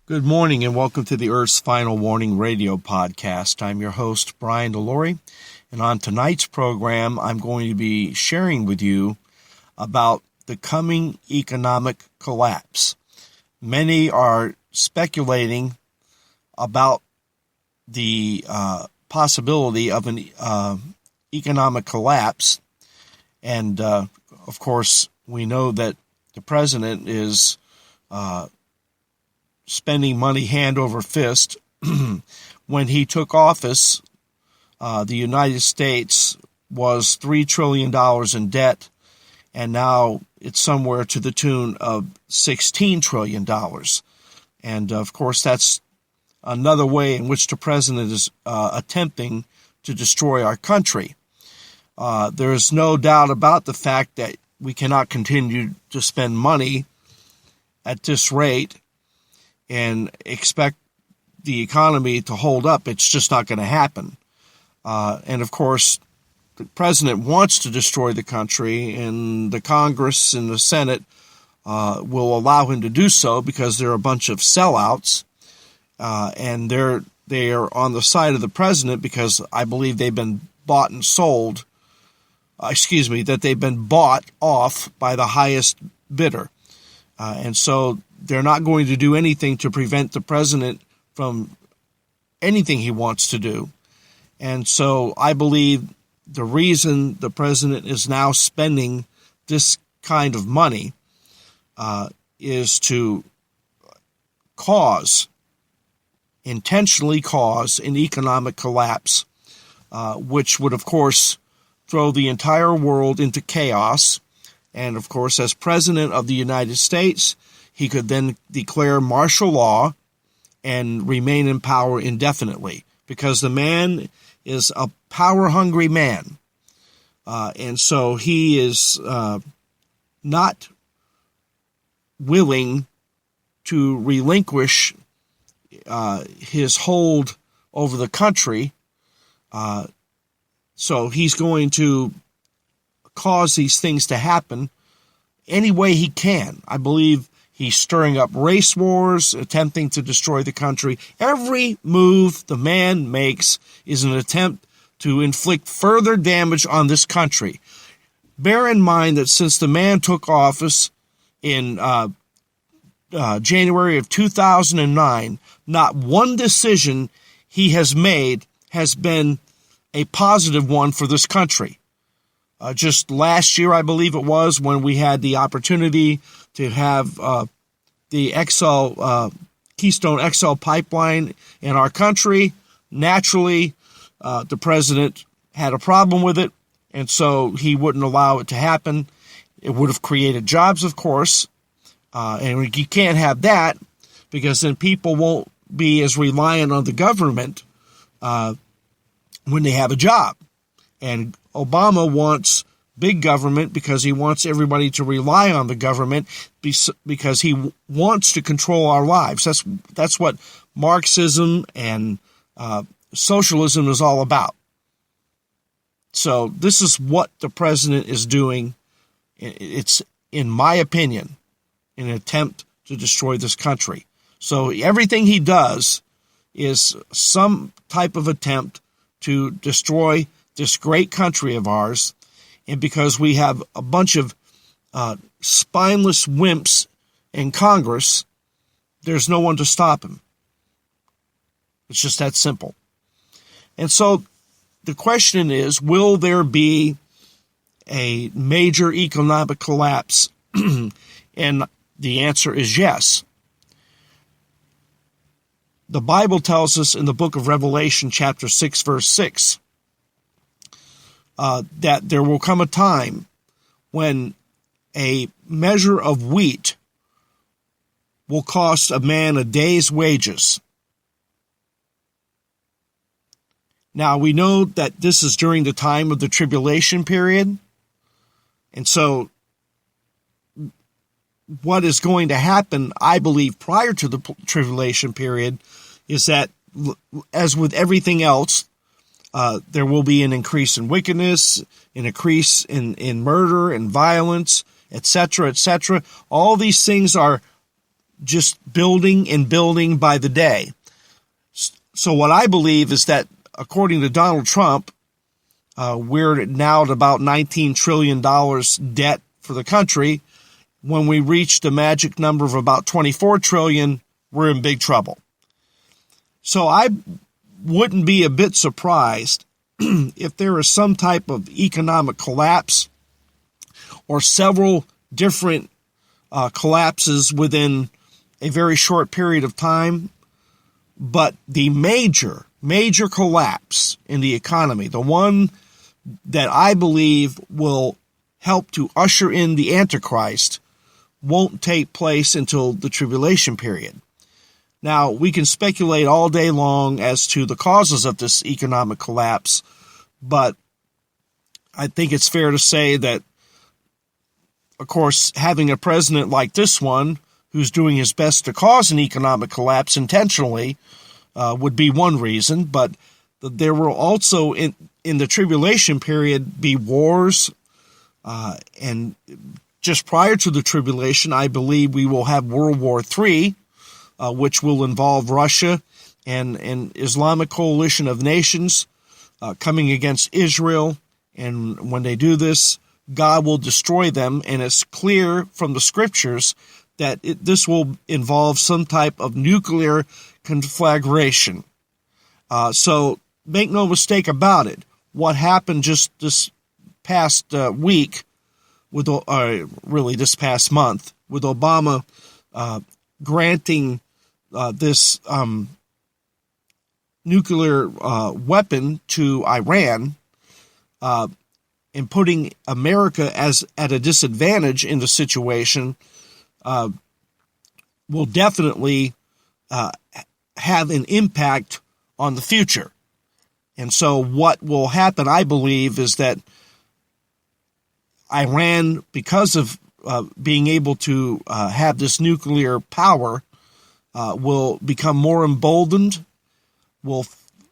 Good morning and welcome to the Earth's Final Warning radio podcast. I'm your host, Brian Delory, and on tonight's program, I'm going to be sharing with you about the coming economic collapse. Many are speculating about the possibility of an economic collapse, and of course, we know that the president is spending money hand over fist. When he took office, the United States was $3 trillion in debt, and now it's somewhere to the tune of $16 trillion. And, of course, that's another way in which the president is attempting to destroy our country. There is no doubt about the fact that we cannot continue to spend money at this rate and expect the economy to hold up. It's just not going to happen. And, of course, the president wants to destroy the country, and the Congress and the Senate will allow him to do so because they're a bunch of sellouts, and they are on the side of the president because I believe they've been bought and sold, that they've been bought off by the highest bidder. And so they're not going to do anything to prevent the president from anything he wants to do. And so I believe the reason the president is now spending this kind of money is to intentionally cause an economic collapse, which would, of course, throw the entire world into chaos. And, of course, as president of the United States, he could then declare martial law and remain in power indefinitely because the man is a power-hungry man. And so he is not willing to relinquish his hold over the country. So he's going to cause these things to happen any way he can. I believe he's stirring up race wars, attempting to destroy the country. Every move the man makes is an attempt to inflict further damage on this country. Bear in mind that since the man took office in January of 2009, not one decision he has made has been a positive one for this country. Just last year, I believe it was, when we had the opportunity to have the Keystone XL pipeline in our country. Naturally, the president had a problem with it, and so he wouldn't allow it to happen. It would have created jobs, of course, and you can't have that because then people won't be as reliant on the government when they have a job. And Obama wants big government because he wants everybody to rely on the government because he wants to control our lives. That's what Marxism and socialism is all about. So this is what the president is doing. It's, in my opinion, an attempt to destroy this country. So everything he does is some type of attempt to destroy this great country of ours, and because we have a bunch of spineless wimps in Congress, there's no one to stop him. It's just that simple. And so the question is, will there be a major economic collapse? And the answer is yes. The Bible tells us in the book of Revelation, chapter 6, verse 6, that there will come a time when a measure of wheat will cost a man a day's wages. Now, we know that this is during the time of the Tribulation Period, and so what is going to happen, I believe, prior to the Tribulation Period is that, as with everything else, there will be an increase in wickedness, an increase in murder and violence, etc., etc. All these things are just building and building by the day. So what I believe is that, according to Donald Trump, we're now at about $19 trillion debt for the country. When we reach the magic number of about 24 trillion, we're in big trouble. So I wouldn't be a bit surprised if there is some type of economic collapse or several different collapses within a very short period of time. But the major collapse in the economy, the one that I believe will help to usher in the Antichrist, won't take place until the tribulation period. Now, we can speculate all day long as to the causes of this economic collapse, but I think it's fair to say that, of course, having a president like this one, who's doing his best to cause an economic collapse intentionally, would be one reason, but there will also, in the tribulation period, be wars, and just prior to the tribulation, I believe we will have World War III, which will involve Russia and an Islamic coalition of nations coming against Israel. And when they do this, God will destroy them. And it's clear from the scriptures that this will involve some type of nuclear conflagration. So make no mistake about it. What happened just this past week, with really this past month, with Obama granting this nuclear weapon to Iran, and putting America at a disadvantage in the situation, will definitely have an impact on the future. And so what will happen, I believe, is that Iran, because of being able to have this nuclear power, will become more emboldened, will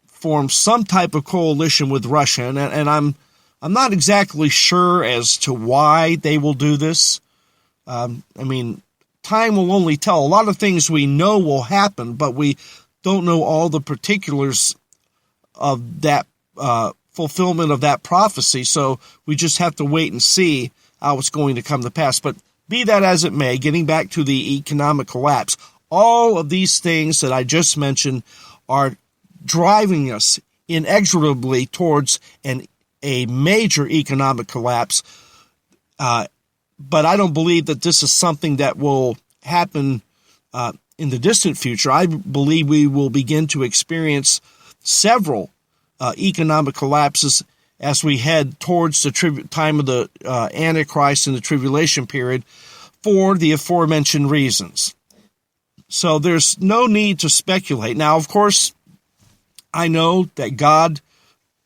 form some type of coalition with Russia. And I'm not exactly sure as to why they will do this. I mean, time will only tell. A lot of things we know will happen, but we don't know all the particulars of that fulfillment of that prophecy. So we just have to wait and see how it's going to come to pass. But be that as it may, getting back to the economic collapse, all of these things that I just mentioned are driving us inexorably towards a major economic collapse. But I don't believe that this is something that will happen in the distant future. I believe we will begin to experience several economic collapses as we head towards the time of the Antichrist and the tribulation period for the aforementioned reasons. So there's no need to speculate. Now, of course, I know that God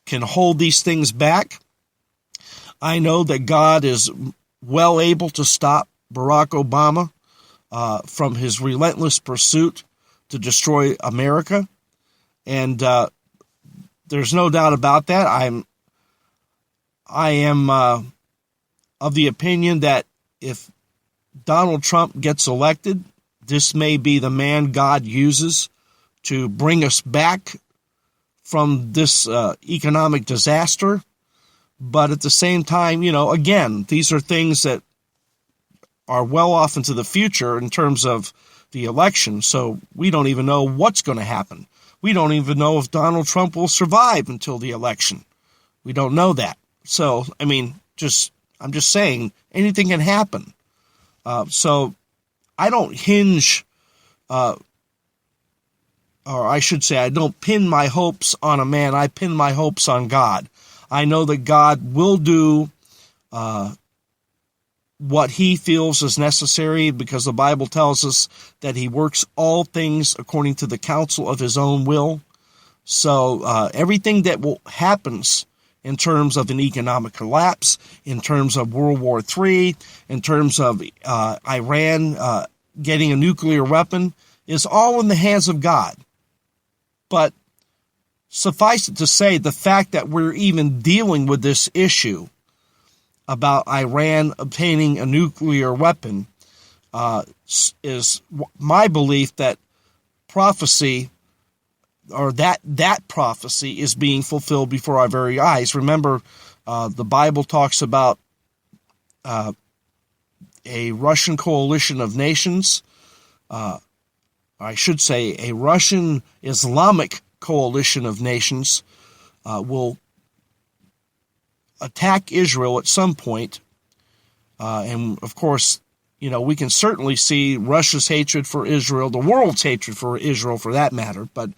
can hold these things back. I know that God is well able to stop Barack Obama from his relentless pursuit to destroy America. And there's no doubt about that. I am of the opinion that if Donald Trump gets elected, this may be the man God uses to bring us back from this economic disaster. But at the same time, again, these are things that are well off into the future in terms of the election. So we don't even know what's going to happen. We don't even know if Donald Trump will survive until the election. We don't know that. So, I mean, I'm just saying anything can happen. So I don't hinge, or I should say, I don't pin my hopes on a man. I pin my hopes on God. I know that God will do what he feels is necessary, because the Bible tells us that he works all things according to the counsel of his own will. So everything that happens in terms of an economic collapse, in terms of World War III, in terms of Iran getting a nuclear weapon, is all in the hands of God. But suffice it to say, the fact that we're even dealing with this issue about Iran obtaining a nuclear weapon is my belief that prophecy, or that prophecy, is being fulfilled before our very eyes. Remember, the Bible talks about a Russian coalition of nations. I should say a Russian Islamic coalition of nations will attack Israel at some point. And of course, we can certainly see Russia's hatred for Israel, the world's hatred for Israel for that matter. But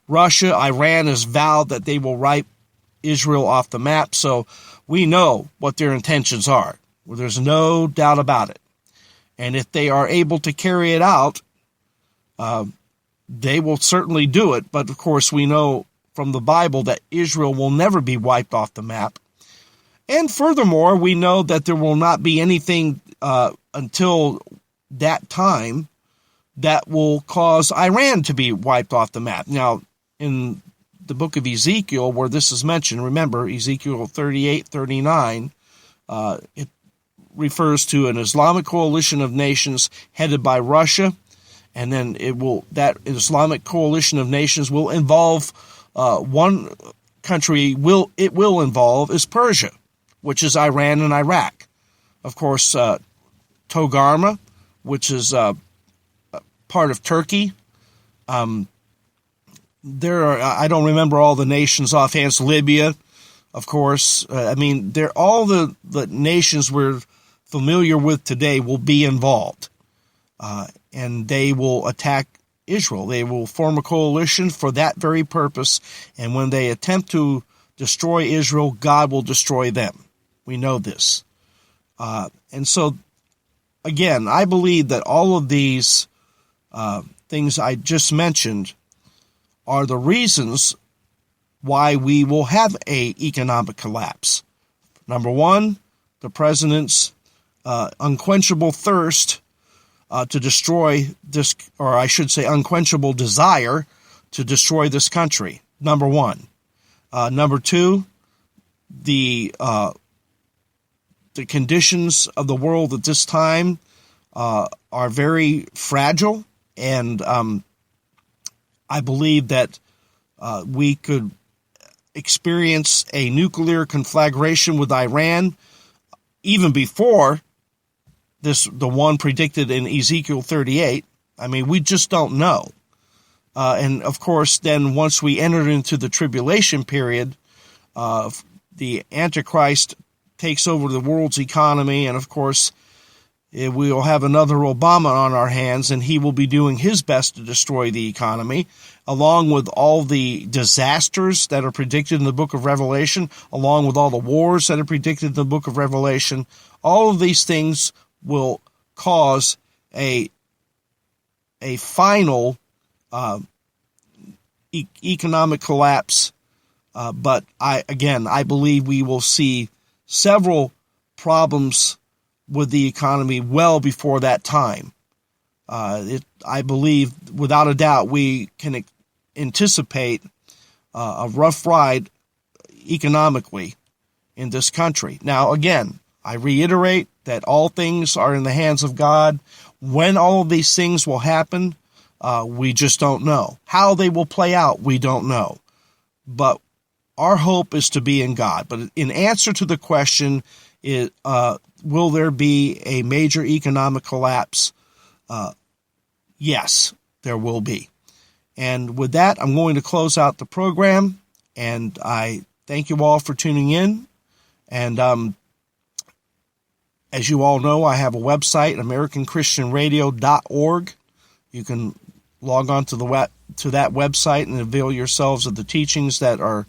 Russia, Iran has vowed that they will wipe Israel off the map. So we know what their intentions are. Well, there's no doubt about it. And if they are able to carry it out, they will certainly do it. But of course, we know from the Bible that Israel will never be wiped off the map. And furthermore, we know that there will not be anything until that time that will cause Iran to be wiped off the map. Now, in the book of Ezekiel, where this is mentioned, remember Ezekiel 38:39, it refers to an Islamic coalition of nations headed by Russia, and then that Islamic coalition of nations will involve one country. It will involve is Persia, which is Iran and Iraq. Of course, Togarmah, which is part of Turkey. There are, I don't remember all the nations offhand. Libya, of course. They're all the nations we're familiar with today will be involved. And they will attack Israel. They will form a coalition for that very purpose. And when they attempt to destroy Israel, God will destroy them. We know this. And so, again, I believe that all of these things I just mentioned are the reasons why we will have an economic collapse. Number one, the president's unquenchable thirst to destroy this, or I should say unquenchable desire to destroy this country. Number one. Number two, the conditions of the world at this time are very fragile, and I believe that we could experience a nuclear conflagration with Iran even before the one predicted in Ezekiel 38. We just don't know. And of course, then once we enter into the tribulation period, the Antichrist takes over the world's economy, and of course, we will have another Obama on our hands, and he will be doing his best to destroy the economy, along with all the disasters that are predicted in the book of Revelation, along with all the wars that are predicted in the book of Revelation. All of these things will cause a final economic collapse. But I believe we will see several problems with the economy well before that time. I believe, without a doubt, we can anticipate a rough ride economically in this country. Now, again, I reiterate that all things are in the hands of God. When all of these things will happen, we just don't know. How they will play out, we don't know. But our hope is to be in God. But in answer to the question, will there be a major economic collapse? Yes, there will be. And with that, I'm going to close out the program. And I thank you all for tuning in. And as you all know, I have a website, AmericanChristianRadio.org. You can log on to that website and avail yourselves of the teachings that are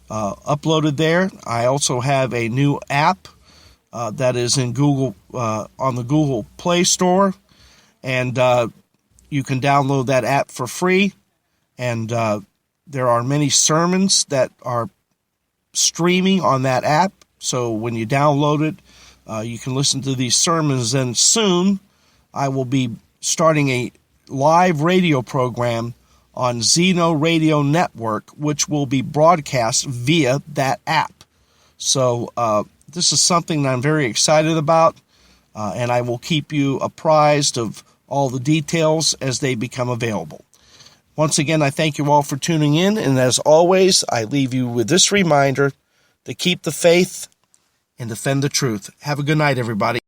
uploaded there. I also have a new app that is in Google on the Google Play Store, and you can download that app for free. And there are many sermons that are streaming on that app. So when you download it, you can listen to these sermons. And soon, I will be starting a live radio program on Zeno Radio Network, which will be broadcast via that app. So this is something that I'm very excited about. and I will keep you apprised of all the details as they become available. Once again, I thank you all for tuning in, and as always, I leave you with this reminder to keep the faith and defend the truth. Have a good night, everybody.